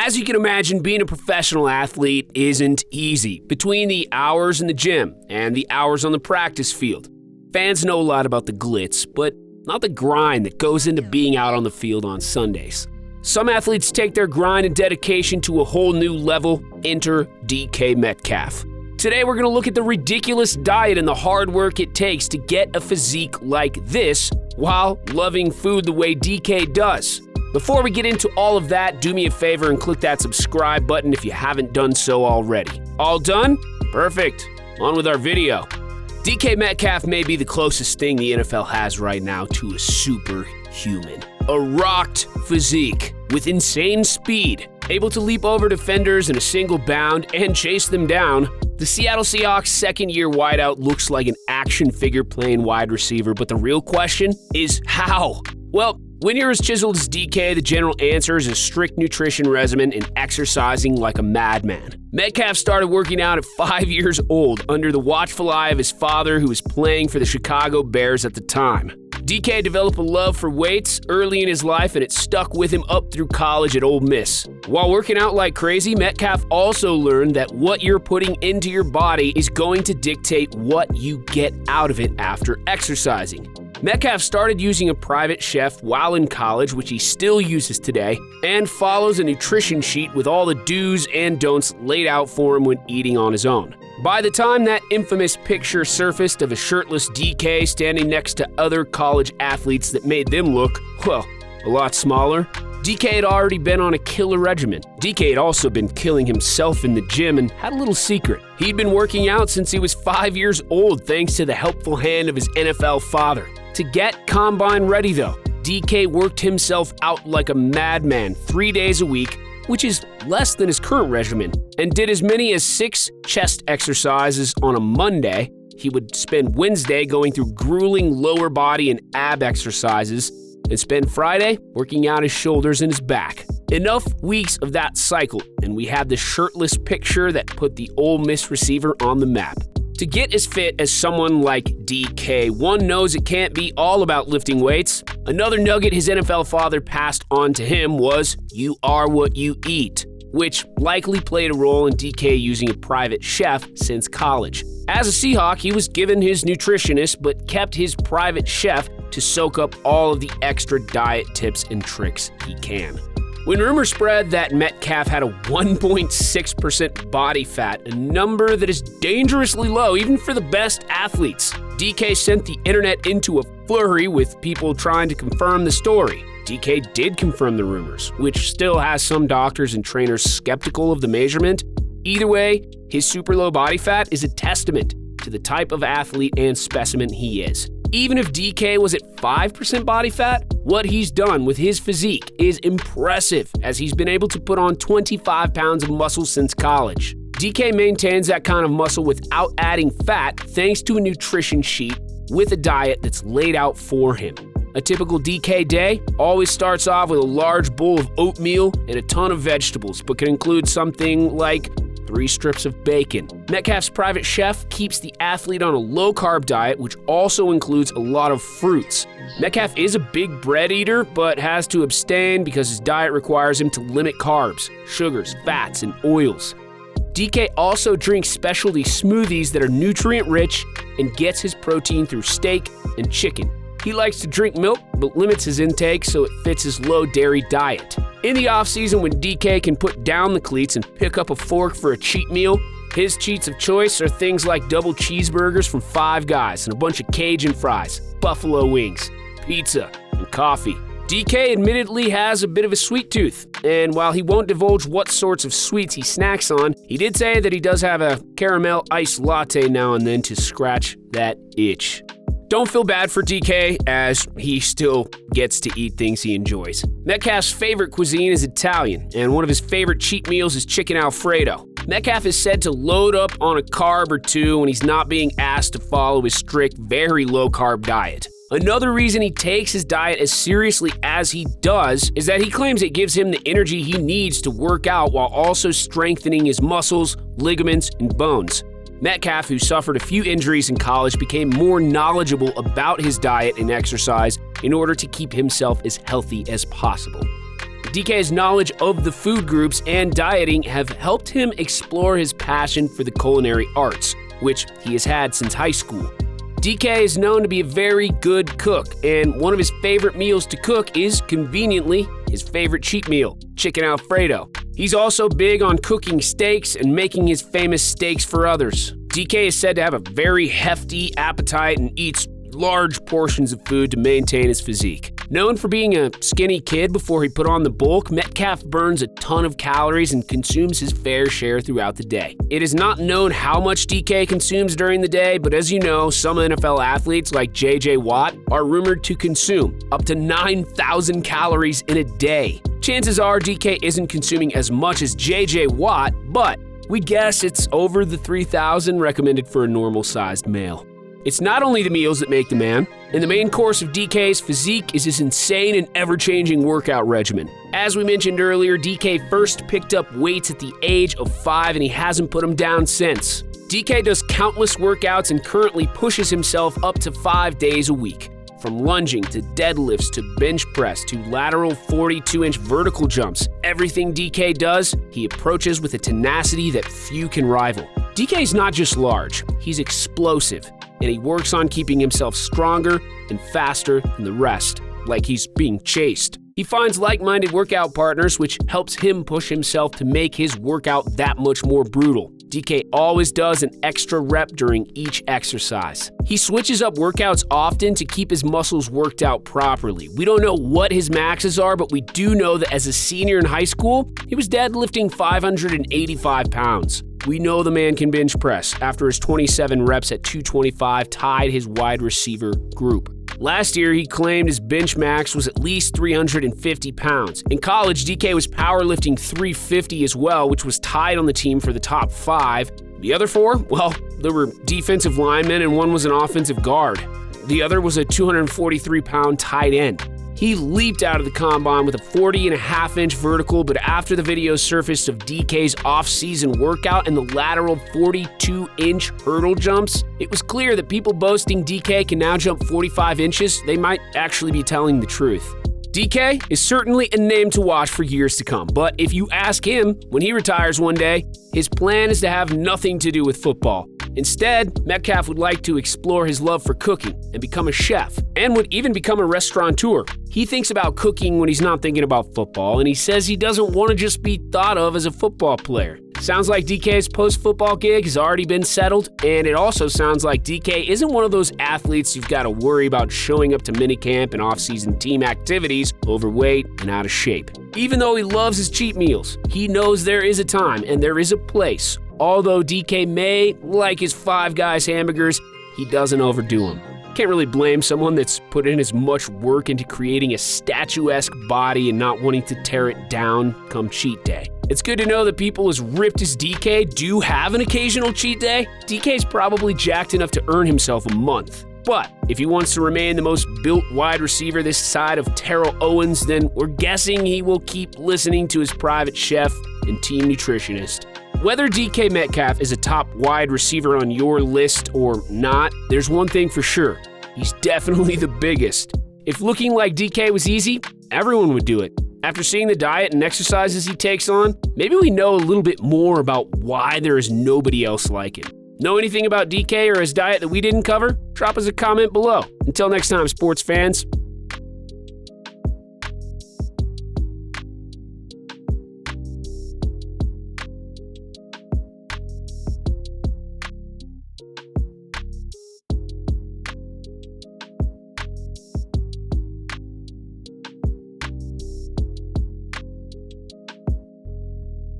As you can imagine, being a professional athlete isn't easy. Between the hours in the gym and the hours on the practice field, fans know a lot about the glitz, but not the grind that goes into being out on the field on Sundays. Some athletes take their grind and dedication to a whole new level. Enter DK Metcalf. Today we're going to look at the ridiculous diet and the hard work it takes to get a physique like this while loving food the way DK does. Before we get into all of that, do me a favor and click that subscribe button if you haven't done so already. All done? Perfect. On with our video. DK Metcalf may be the closest thing the NFL has right now to a superhuman. A rocked physique with insane speed, able to leap over defenders in a single bound and chase them down. The Seattle Seahawks' second-year wideout looks like an action figure playing wide receiver, but the real question is how? Well, when you're as chiseled as DK, the general answer is a strict nutrition regimen and exercising like a madman. Metcalf started working out at 5 years old under the watchful eye of his father, who was playing for the Chicago Bears at the time. DK developed a love for weights early in his life, and it stuck with him up through college at Ole Miss. While working out like crazy, Metcalf also learned that what you're putting into your body is going to dictate what you get out of it after exercising. Metcalf started using a private chef while in college, which he still uses today, and follows a nutrition sheet with all the do's and don'ts laid out for him when eating on his own. By the time that infamous picture surfaced of a shirtless DK standing next to other college athletes that made them look, well, a lot smaller, DK had already been on a killer regimen. DK had also been killing himself in the gym and had a little secret. He'd been working out since he was 5 years old thanks to the helpful hand of his NFL father. To get combine ready though, DK worked himself out like a madman 3 days a week, which is less than his current regimen, and did as many as 6 chest exercises on a Monday. He would spend Wednesday going through grueling lower body and ab exercises, and spend Friday working out his shoulders and his back. Enough weeks of that cycle, and we have the shirtless picture that put the Ole Miss receiver on the map. To get as fit as someone like DK, one knows it can't be all about lifting weights. Another nugget his NFL father passed on to him was, "You are what you eat," which likely played a role in DK using a private chef since college. As a Seahawk, he was given his nutritionist, but kept his private chef to soak up all of the extra diet tips and tricks he can. When rumors spread that Metcalf had a 1.6% body fat, a number that is dangerously low even for the best athletes, DK sent the internet into a flurry with people trying to confirm the story. DK did confirm the rumors, which still has some doctors and trainers skeptical of the measurement. Either way, his super low body fat is a testament to the type of athlete and specimen he is. Even if DK was at 5% body fat, what he's done with his physique is impressive, as he's been able to put on 25 pounds of muscle since college. DK maintains that kind of muscle without adding fat thanks to a nutrition sheet with a diet that's laid out for him. A typical DK day always starts off with a large bowl of oatmeal and a ton of vegetables, but can include something like 3 strips of bacon. Metcalf's private chef keeps the athlete on a low-carb diet, which also includes a lot of fruits. Metcalf is a big bread eater, but has to abstain because his diet requires him to limit carbs, sugars, fats, and oils. DK also drinks specialty smoothies that are nutrient-rich and gets his protein through steak and chicken. He likes to drink milk, but limits his intake so it fits his low-dairy diet. In the off-season, when DK can put down the cleats and pick up a fork for a cheat meal, his cheats of choice are things like double cheeseburgers from Five Guys and a bunch of Cajun fries, buffalo wings, pizza, and coffee. DK admittedly has a bit of a sweet tooth, and while he won't divulge what sorts of sweets he snacks on, he did say that he does have a caramel iced latte now and then to scratch that itch. Don't feel bad for DK, as he still gets to eat things he enjoys. Metcalf's favorite cuisine is Italian, and one of his favorite cheat meals is chicken Alfredo. Metcalf is said to load up on a carb or two when he's not being asked to follow his strict, very low-carb diet. Another reason he takes his diet as seriously as he does is that he claims it gives him the energy he needs to work out while also strengthening his muscles, ligaments, and bones. Metcalf, who suffered a few injuries in college, became more knowledgeable about his diet and exercise in order to keep himself as healthy as possible. DK's knowledge of the food groups and dieting have helped him explore his passion for the culinary arts, which he has had since high school. DK is known to be a very good cook, and one of his favorite meals to cook is, conveniently, his favorite cheat meal, chicken Alfredo. He's also big on cooking steaks and making his famous steaks for others. DK is said to have a very hefty appetite and eats large portions of food to maintain his physique. Known for being a skinny kid before he put on the bulk, Metcalf burns a ton of calories and consumes his fair share throughout the day. It is not known how much DK consumes during the day, but as you know, some NFL athletes like J.J. Watt are rumored to consume up to 9,000 calories in a day. Chances are DK isn't consuming as much as J.J. Watt, but we guess it's over the 3,000 recommended for a normal-sized male. It's not only the meals that make the man, and the main course of DK's physique is his insane and ever-changing workout regimen. As we mentioned earlier, DK first picked up weights at the age of 5 and he hasn't put them down since. DK does countless workouts and currently pushes himself up to 5 days a week. From lunging to deadlifts to bench press to lateral 42-inch vertical jumps, everything DK does, he approaches with a tenacity that few can rival. DK's not just large, he's explosive, and he works on keeping himself stronger and faster than the rest, like he's being chased. He finds like-minded workout partners, which helps him push himself to make his workout that much more brutal. DK always does an extra rep during each exercise. He switches up workouts often to keep his muscles worked out properly. We don't know what his maxes are, but we do know that as a senior in high school, he was deadlifting 585 pounds. We know the man can bench press after his 27 reps at 225 tied his wide receiver group. Last year, he claimed his bench max was at least 350 pounds. In college, DK was powerlifting 350 as well, which was tied on the team for the top 5. The other 4, well, there were defensive linemen and one was an offensive guard. The other was a 243-pound tight end. He leaped out of the combine with a 40.5-inch vertical, but after the video surfaced of DK's off-season workout and the lateral 42-inch hurdle jumps, it was clear that people boasting DK can now jump 45 inches, they might actually be telling the truth. DK is certainly a name to watch for years to come, but if you ask him when he retires one day, his plan is to have nothing to do with football. Instead, Metcalf would like to explore his love for cooking and become a chef, and would even become a restaurateur. He thinks about cooking when he's not thinking about football, and he says he doesn't want to just be thought of as a football player. Sounds like DK's post-football gig has already been settled, and it also sounds like DK isn't one of those athletes you've got to worry about showing up to minicamp and off-season team activities overweight and out of shape. Even though he loves his cheat meals, he knows there is a time and there is a place. Although DK may like his Five Guys hamburgers, he doesn't overdo them. Can't really blame someone that's put in as much work into creating a statuesque body and not wanting to tear it down come cheat day. It's good to know that people as ripped as DK do have an occasional cheat day. DK's probably jacked enough to earn himself a month. But if he wants to remain the most built wide receiver this side of Terrell Owens, then we're guessing he will keep listening to his private chef and team nutritionist. Whether DK Metcalf is a top wide receiver on your list or not, there's one thing for sure. He's definitely the biggest. If looking like DK was easy, everyone would do it. After seeing the diet and exercises he takes on, maybe we know a little bit more about why there is nobody else like him. Know anything about DK or his diet that we didn't cover? Drop us a comment below. Until next time, sports fans,